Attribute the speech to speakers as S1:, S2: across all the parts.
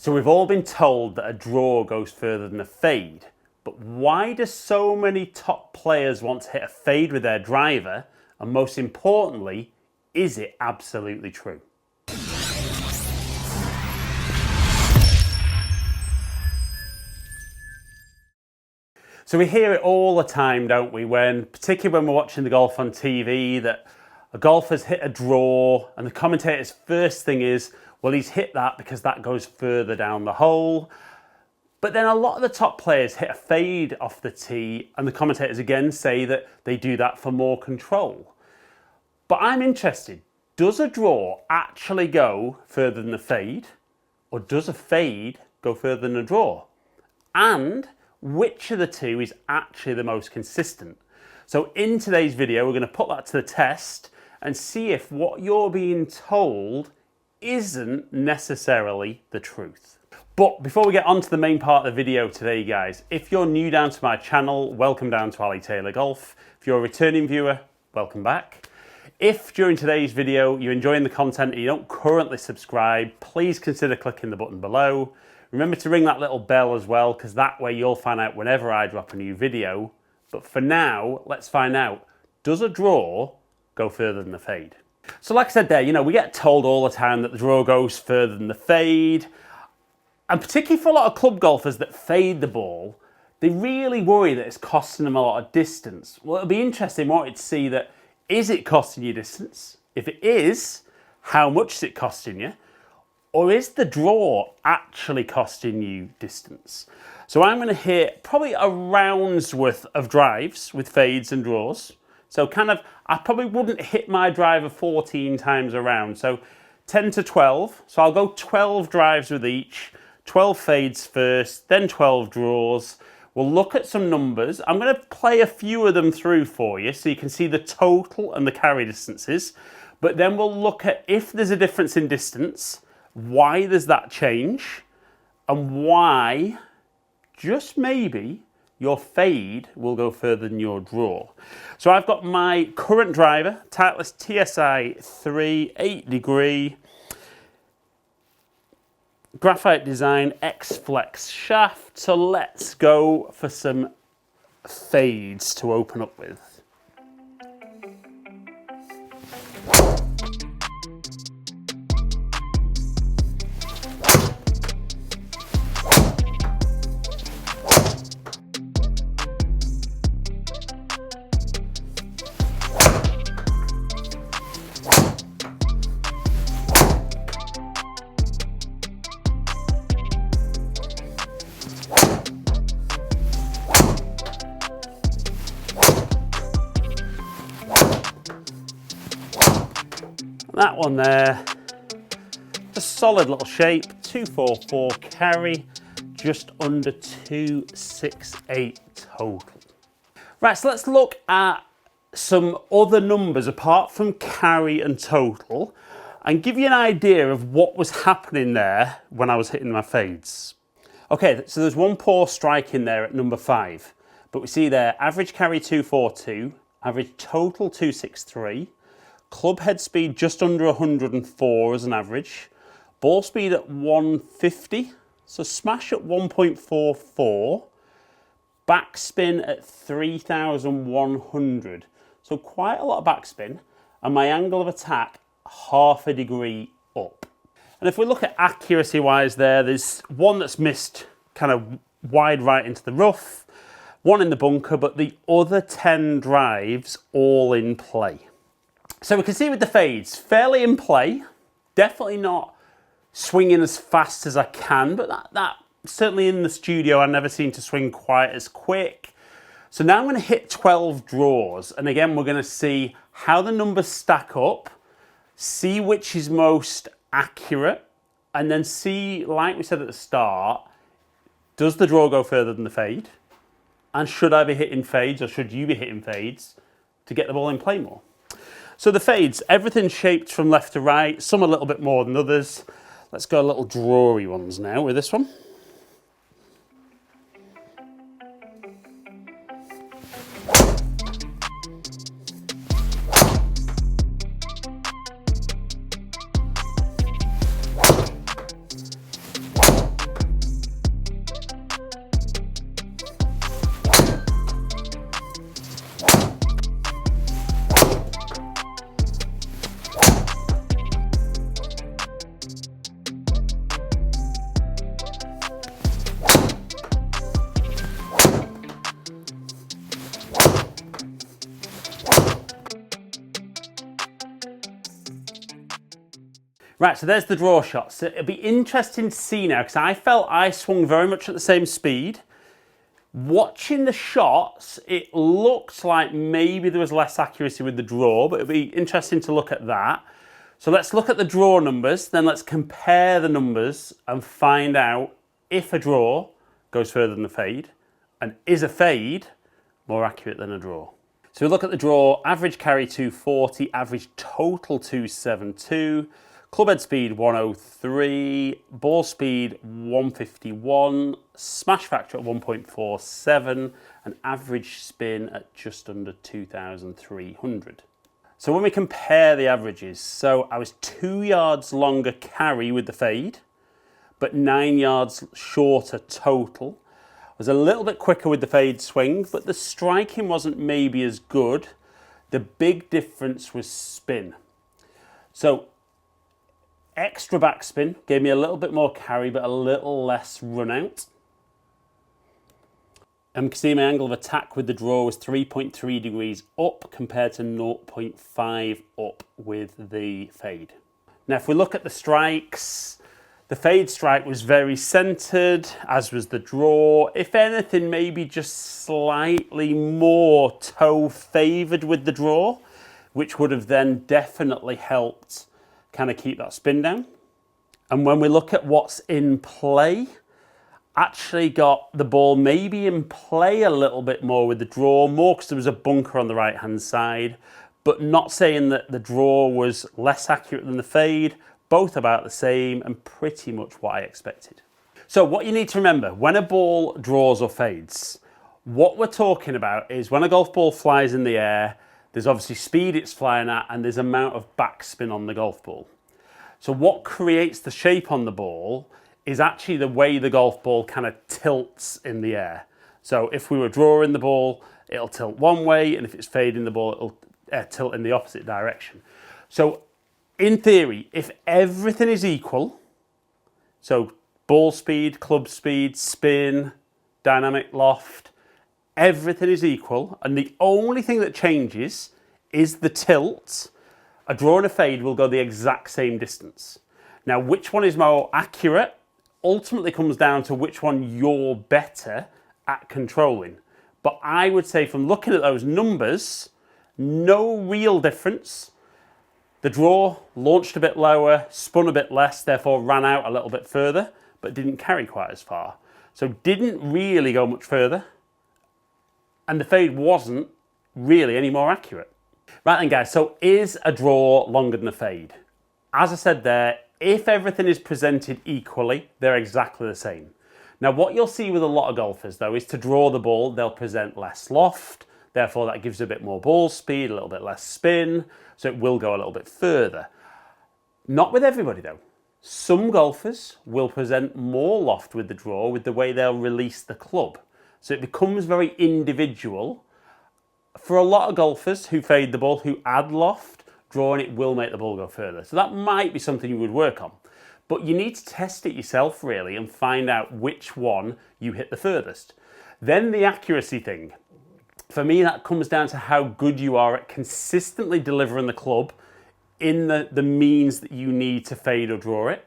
S1: So we've all been told that a draw goes further than a fade, but why do so many top players want to hit a fade with their driver? And most importantly, is it absolutely true? So we hear it all the time, don't we? Particularly when we're watching the golf on TV, that a golfer's hit a draw and the commentator's first thing is, well, he's hit that because that goes further down the hole. But then a lot of the top players hit a fade off the tee and the commentators again say that they do that for more control. But I'm interested, does a draw actually go further than a fade? Or does a fade go further than a draw? And which of the two is actually the most consistent? So in today's video, we're going to put that to the test and see if what you're being told isn't necessarily the truth. But before we get on to the main part of the video today, guys, if you're new down to my channel, welcome down to Ali Taylor Golf. If you're a returning viewer, welcome back. If during today's video you're enjoying the content and you don't currently subscribe, please consider clicking the button below. Remember to ring that little bell as well, because that way you'll find out whenever I drop a new video. But for now, let's find out, does a draw go further than the fade? So like I said there, we get told all the time that the draw goes further than the fade. And particularly for a lot of club golfers that fade the ball, they really worry that it's costing them a lot of distance. Well, it'll be interesting, won't it, to see that, is it costing you distance? If it is, how much is it costing you? Or is the draw actually costing you distance? So I'm going to hit probably a round's worth of drives with fades and draws. So I probably wouldn't hit my driver 14 times a round. So 10 to 12. So I'll go 12 drives with each, 12 fades first, then 12 draws. We'll look at some numbers. I'm going to play a few of them through for you so you can see the total and the carry distances. But then we'll look at if there's a difference in distance, why there's that change, and why, just maybe, your fade will go further than your draw. So I've got my current driver, Titleist TSI 3, 8 degree, graphite design X-Flex shaft. So let's go for some fades to open up with. That one there, a solid little shape, 244 carry, just under 268 total. Right, so let's look at some other numbers apart from carry and total and give you an idea of what was happening there when I was hitting my fades. Okay, so there's one poor strike in there at number 5, but we see there average carry 242, average total 263, club head speed just under 104 as an average, ball speed at 150, so smash at 1.44, backspin at 3,100, so quite a lot of backspin, and my angle of attack half a degree up. And if we look at accuracy wise there's one that's missed kind of wide right into the rough, one in the bunker, but the other 10 drives all in play. So we can see with the fades, fairly in play, definitely not swinging as fast as I can, but that certainly in the studio I never seem to swing quite as quick. So now I'm going to hit 12 draws, and again we're going to see how the numbers stack up, see which is most accurate, and then see, like we said at the start, does the draw go further than the fade? And should I be hitting fades, or should you be hitting fades to get the ball in play more? So the fades, everything's shaped from left to right, some a little bit more than others. Let's go a little drawy ones now with this one. Right, so there's the draw shot. So it'll be interesting to see now, because I felt I swung very much at the same speed. Watching the shots, it looked like maybe there was less accuracy with the draw, but it'll be interesting to look at that. So let's look at the draw numbers, then let's compare the numbers and find out if a draw goes further than a fade, and is a fade more accurate than a draw. So we look at the draw, average carry 240, average total 272, club head speed 103, ball speed 151, smash factor at 1.47, and average spin at just under 2,300. So when we compare the averages, so I was 2 yards longer carry with the fade, but 9 yards shorter total. I was a little bit quicker with the fade swing, but the striking wasn't maybe as good. The big difference was spin. So extra backspin gave me a little bit more carry, but a little less run out. And you can see my angle of attack with the draw was 3.3 degrees up compared to 0.5 up with the fade. Now, if we look at the strikes, the fade strike was very centered, as was the draw. If anything, maybe just slightly more toe favored with the draw, which would have then definitely helped kind of keep that spin down. And when we look at what's in play, actually got the ball maybe in play a little bit more with the draw, more because there was a bunker on the right hand side, but not saying that the draw was less accurate than the fade, both about the same and pretty much what I expected. So what you need to remember, when a ball draws or fades, what we're talking about is when a golf ball flies in the air, there's obviously speed it's flying at and there's amount of backspin on the golf ball. So what creates the shape on the ball is actually the way the golf ball kind of tilts in the air. So if we were drawing the ball, it'll tilt one way, and if it's fading the ball, it'll tilt in the opposite direction. So in theory, if everything is equal, so ball speed, club speed, spin, dynamic loft, everything is equal, and the only thing that changes is the tilt, a draw and a fade will go the exact same distance. Now, which one is more accurate ultimately comes down to which one you're better at controlling. But I would say from looking at those numbers, no real difference. The draw launched a bit lower, spun a bit less, therefore ran out a little bit further, but didn't carry quite as far. So didn't really go much further. And the fade wasn't really any more accurate. Right then guys, so is a draw longer than a fade? As I said there, if everything is presented equally, they're exactly the same. Now what you'll see with a lot of golfers though is to draw the ball, they'll present less loft, therefore that gives a bit more ball speed, a little bit less spin, so it will go a little bit further. Not with everybody though. Some golfers will present more loft with the draw with the way they'll release the club. So it becomes very individual. For a lot of golfers who fade the ball, who add loft, drawing it will make the ball go further. So that might be something you would work on. But you need to test it yourself really and find out which one you hit the furthest. Then the accuracy thing. For me, that comes down to how good you are at consistently delivering the club in the means that you need to fade or draw it.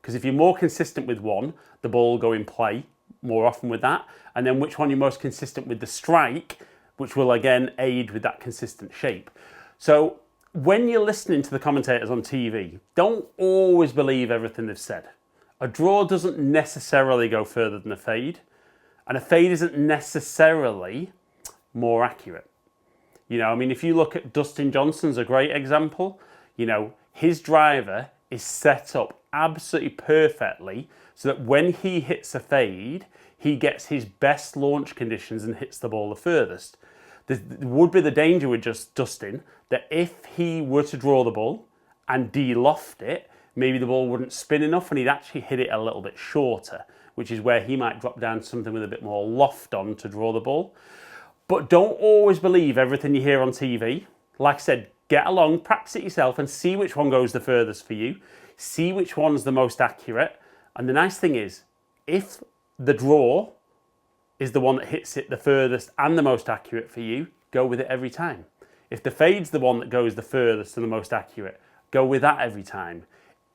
S1: Because if you're more consistent with one, the ball will go in play more often with that. And then which one you're most consistent with the strike, which will again aid with that consistent shape. So when you're listening to the commentators on TV, don't always believe everything they've said. A draw doesn't necessarily go further than a fade, and a fade isn't necessarily more accurate. You know, I mean, if you look at Dustin Johnson's a great example, you know, his driver is set up absolutely perfectly so that when he hits a fade, he gets his best launch conditions and hits the ball the furthest. There would be the danger with just Dustin that if he were to draw the ball and de-loft it, maybe the ball wouldn't spin enough and he'd actually hit it a little bit shorter, which is where he might drop down to something with a bit more loft on to draw the ball. But don't always believe everything you hear on TV. Like I said, get along, practice it yourself and see which one goes the furthest for you. See which one's the most accurate. And the nice thing is, if the draw is the one that hits it the furthest and the most accurate for you, go with it every time. If the fade's the one that goes the furthest and the most accurate, go with that every time.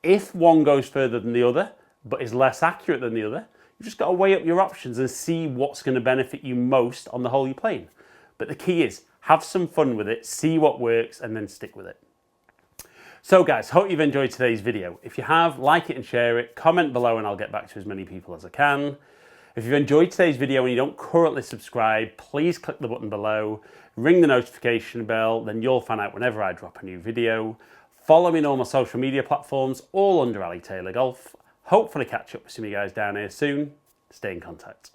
S1: If one goes further than the other, but is less accurate than the other, you've just got to weigh up your options and see what's going to benefit you most on the hole you're playing. But the key is, have some fun with it, see what works, and then stick with it. So guys, hope you've enjoyed today's video. If you have, like it and share it, comment below and I'll get back to as many people as I can. If you've enjoyed today's video and you don't currently subscribe, please click the button below, ring the notification bell, then you'll find out whenever I drop a new video. Follow me on all my social media platforms, all under Ali Taylor Golf. Hopefully catch up with some of you guys down here soon. Stay in contact.